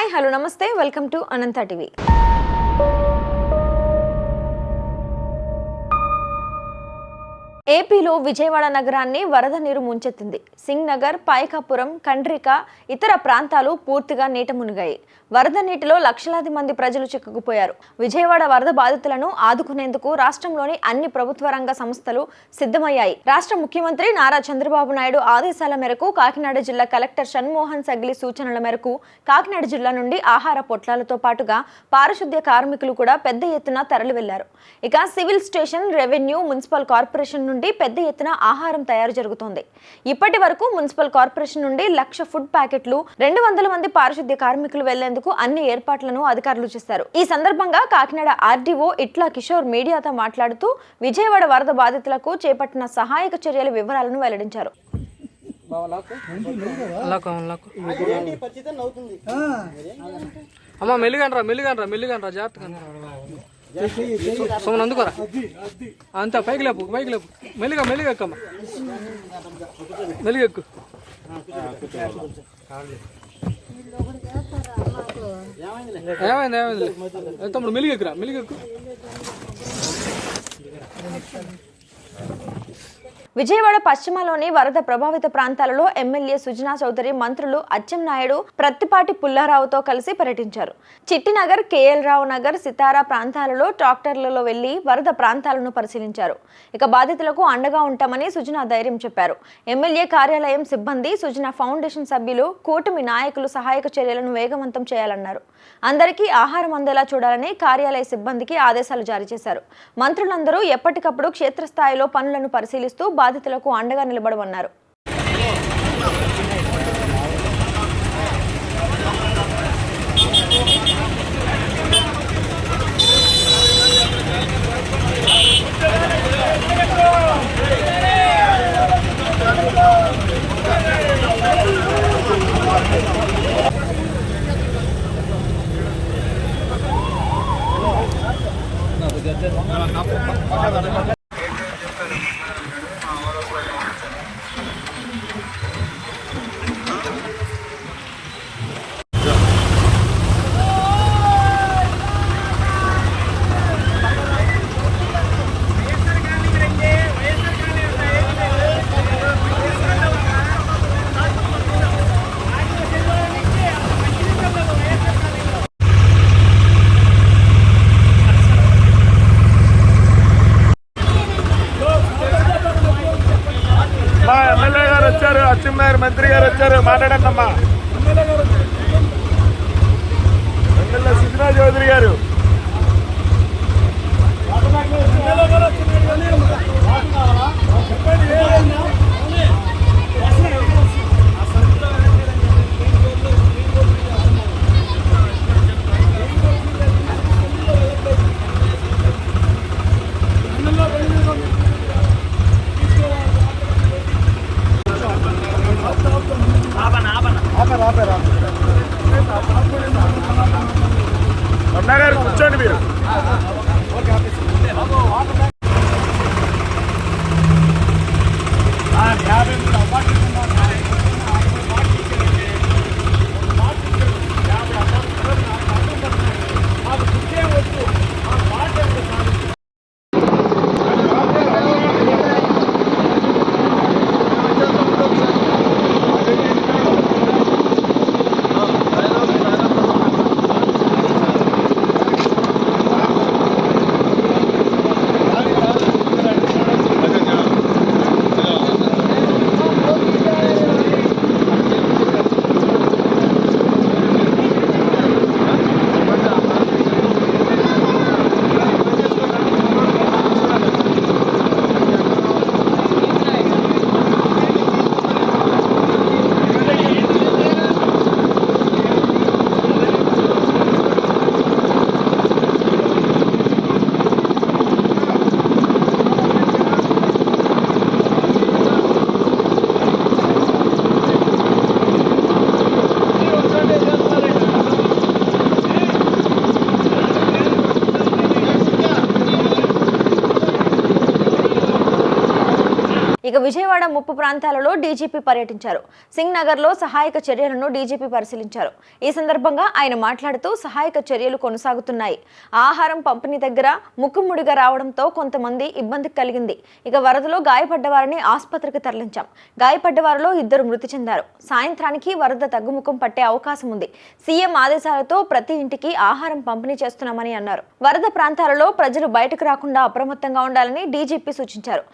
Hi hello నమస్తే welcome to Anantha TV. ఏపీలో విజయవాడ నగరాన్ని వరద నీరు ముంచెత్తింది. సింగ్ నగర్, పాయకాపురం, కండ్రిక ఇతర ప్రాంతాలు పూర్తిగా నీట మునిగాయి. వరద నీటిలో లక్షలాది మంది ప్రజలు చిక్కుకుపోయారు. విజయవాడ వరద బాధితులను ఆదుకునేందుకు రాష్ట్రంలోని అన్ని ప్రభుత్వ రంగ సంస్థలు సిద్ధమయ్యాయి. రాష్ట్ర ముఖ్యమంత్రి నారా చంద్రబాబు నాయుడు ఆదేశాల మేరకు కాకినాడ జిల్లా కలెక్టర్ షణ్మోహన్ సగిలి సూచనల మేరకు కాకినాడ జిల్లా నుండి ఆహార పొట్లాలతో పాటుగా పారిశుద్ధ్య కార్మికులు కూడా పెద్ద ఎత్తున తరలి వెళ్లారు. ఇక civil station, revenue, municipal corporation నుండి పెద్ద ఎత్తున ఆహారం తయారు జరుగుతోంది. ఇప్పటి వరకు మున్సిపల్ కార్పొరేషన్ నుండి 1,00,000 ఫుడ్ ప్యాకెట్లు, 200 మంది పారిశుద్ధ్య కార్మికులు వెళ్లేందుకు అన్ని ఏర్పాట్లను అధికారులు చేశారు. ఈ సందర్భంగా కాకినాడ ఆర్డీఓ ఇట్లా కిషోర్ మీడియాతో మాట్లాడుతూ విజయవాడ వరద బాధితులకు చేపట్టిన సహాయక చర్యల వివరాలను వెల్లడించారు. మెల్లిగండ్రా జాగ్రత్తగా సోమన్ అందుకోరా అంత పైకి లేపు మెల్లిగా ఎక్కమ్మా, మెల్లిగా ఎక్కు. ఏమైంది తమ్ముడు, మెల్లిగెక్కురా, మెల్లిగెక్కు. విజయవాడ పశ్చిమలోని వరద ప్రభావిత ప్రాంతాలలో ఎమ్మెల్యే సుజనా చౌదరి, మంత్రులు అచ్చెన్నాయుడు, ప్రత్తిపాటి పుల్లారావుతో కలిసి పర్యటించారు. చిట్టినగర్, కేఎల్ రావు నగర్, సితారా ప్రాంతాలలో ట్రాక్టర్లలో వెళ్లి వరద ప్రాంతాలను పరిశీలించారు. ఇక బాధితులకు అండగా ఉంటామని సుజనా ధైర్యం చెప్పారు. ఎమ్మెల్యే కార్యాలయం సిబ్బంది, సుజనా ఫౌండేషన్ సభ్యులు, కూటమి నాయకులు సహాయక చర్యలను వేగవంతం చేయాలన్నారు. అందరికీ ఆహారం అందేలా చూడాలని కార్యాలయ సిబ్బందికి ఆదేశాలు జారీ చేశారు. మంత్రులందరూ ఎప్పటికప్పుడు క్షేత్రస్థాయిలో పనులను పరిశీలిస్తూ బాధితులకు అండగా నిలబడమన్నారు. విజయవాడ ముప్పు ప్రాంతాలలో డీజీపీ పర్యటించారు. సింగ్ నగర్లో సహాయక చర్యలను డీజీపీ పరిశీలించారు. ఈ సందర్భంగా ఆయన మాట్లాడుతూ సహాయక చర్యలు కొనసాగుతున్నాయి. ఆహారం పంపిణీ దగ్గర ముక్కుముడిగా రావడంతో కొంతమంది ఇబ్బంది కలిగింది. ఇక వరదలో గాయపడ్డ వారిని ఆసుపత్రికి తరలించాం. గాయపడ్డ వారిలో 2 మృతి చెందారు. సాయంత్రానికి వరద తగ్గుముఖం పట్టే అవకాశం ఉంది. సీఎం ఆదేశాలతో ప్రతి ఇంటికి ఆహారం పంపిణీ చేస్తున్నామని అన్నారు. వరద ప్రాంతాలలో ప్రజలు బయటకు రాకుండా అప్రమత్తంగా ఉండాలని డీజీపీ సూచించారు.